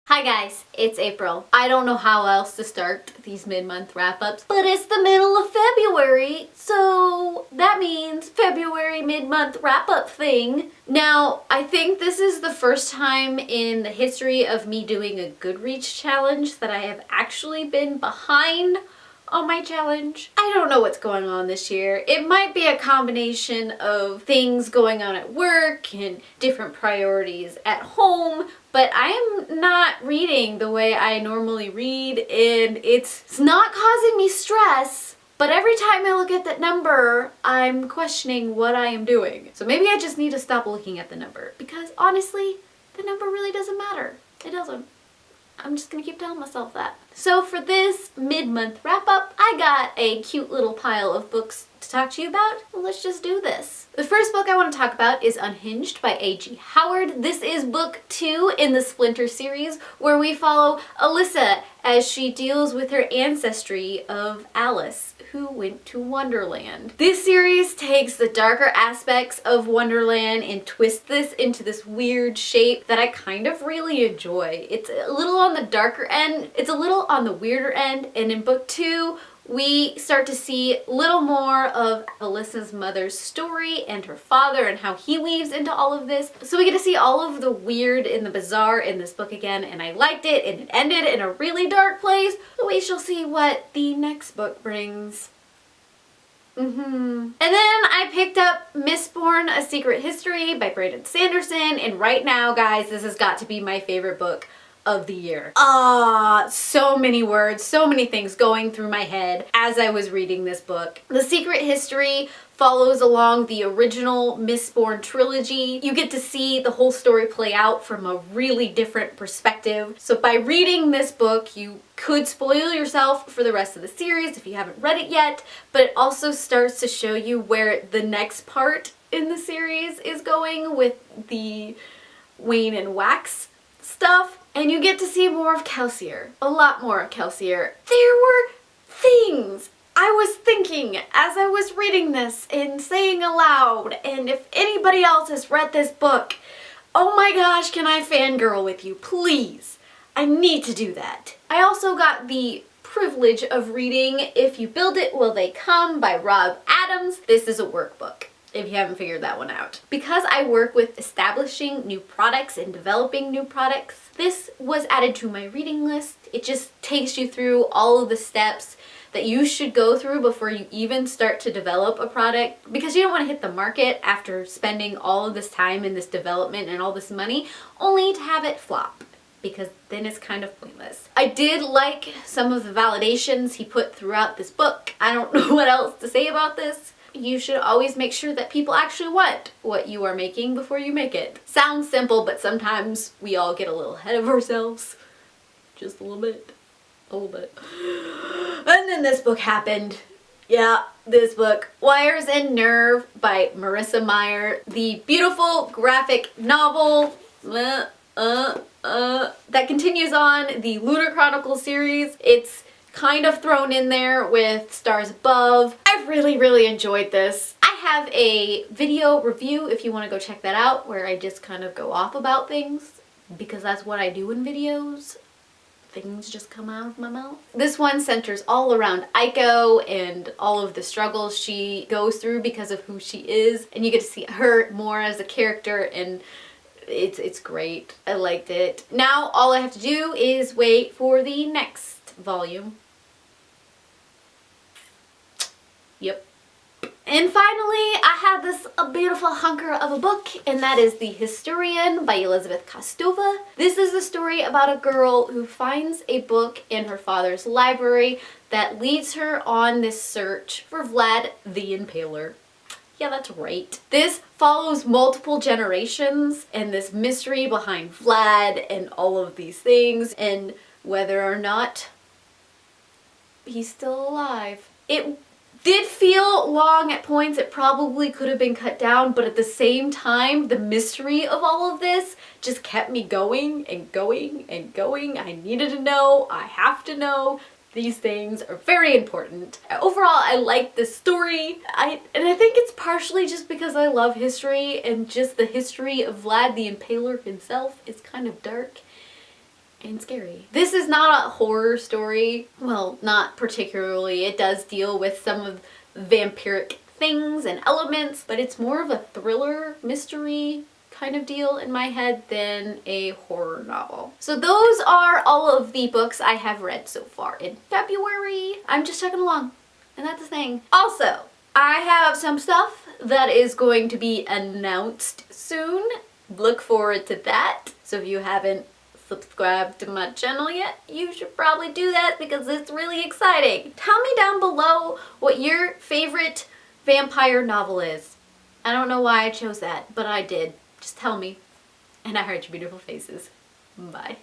Hi guys, it's April. I don't know how else to start these mid-month wrap-ups, but it's the middle of February, so that means February mid-month wrap-up thing. Now, I think this is the first time in the history of me doing a Goodreads challenge that I have actually been behind on my challenge. I don't know what's going on this year. It might be a combination of things going on at work and different priorities at home, but I am not reading the way I normally read, and it's not causing me stress. But every time I look at that number, I'm questioning what I am doing. So maybe I just need to stop looking at the number, because honestly, the number really doesn't matter. It doesn't. I'm just gonna keep telling myself that. So for this mid-month wrap-up, I got a cute little pile of books to talk to you about. Well, let's just do this. The first book I want to talk about is Unhinged by A.G. Howard. This is book 2 in the Splinter series, where we follow Alyssa as she deals with her ancestry of Alice, who went to Wonderland. This series takes the darker aspects of Wonderland and twists this into this weird shape that I kind of really enjoy. It's a little on the darker end, it's a little on the weirder end, and in book 2, we start to see a little more of Alyssa's mother's story and her father and how he weaves into all of this. So we get to see all of the weird and the bizarre in this book again, and I liked it, and it ended in a really dark place. So we shall see what the next book brings. And then I picked up Mistborn: A Secret History by Brandon Sanderson, and right now, guys, this has got to be my favorite book of the year. So many words, so many things going through my head as I was reading this book. The Secret History follows along the original Mistborn trilogy. You get to see the whole story play out from a really different perspective. So by reading this book, you could spoil yourself for the rest of the series if you haven't read it yet, but it also starts to show you where the next part in the series is going with the Wayne and Wax stuff. And you get to see more of Kelsier. A lot more of Kelsier. There were things I was thinking as I was reading this and saying aloud, and if anybody else has read this book, oh my gosh, can I fangirl with you, please? I need to do that. I also got the privilege of reading If You Build It, Will They Come by Rob Adams. This is a workbook, if you haven't figured that one out. Because I work with establishing new products and developing new products, this was added to my reading list. It just takes you through all of the steps that you should go through before you even start to develop a product, because you don't want to hit the market after spending all of this time in this development and all this money only to have it flop, because then it's kind of pointless. I did like some of the validations he put throughout this book. I don't know what else to say about this. You should always make sure that people actually want what you are making before you make it. Sounds simple, but sometimes we all get a little ahead of ourselves. Just a little bit. A little bit. And then this book happened. Yeah, this book. Wires and Nerve by Marissa Meyer. The beautiful graphic novel that continues on the Lunar Chronicles series. It's kind of thrown in there with Stars Above. I really enjoyed this. I have a video review if you want to go check that out, where I just kind of go off about things, because that's what I do in videos. Things just come out of my mouth. This one centers all around Aiko and all of the struggles she goes through because of who she is, and you get to see her more as a character, and it's great. I liked it. Now all I have to do is wait for the next volume. Yep. And finally, I have this beautiful hunker of a book, and that is The Historian by Elizabeth Kostova. This is a story about a girl who finds a book in her father's library that leads her on this search for Vlad the Impaler. Yeah, that's right. This follows multiple generations and this mystery behind Vlad and all of these things, and whether or not he's still alive. It did feel long at points. It probably could have been cut down, but at the same time, the mystery of all of this just kept me going and going and going. I needed to know. I have to know. These things are very important. Overall, I like this story. And I think it's partially just because I love history, and just the history of Vlad the Impaler himself is kind of dark. and scary. This is not a horror story. Well, not particularly. It does deal with some of vampiric things and elements, but it's more of a thriller mystery kind of deal in my head than a horror novel. So those are all of the books I have read so far in February. I'm just chugging along, and that's the thing. Also, I have some stuff that is going to be announced soon. Look forward to that. So if you haven't subscribed to my channel yet, you should probably do that because it's really exciting. Tell me down below what your favorite vampire novel is. I don't know why I chose that, but I did. Just tell me. And I heart your beautiful faces. Bye.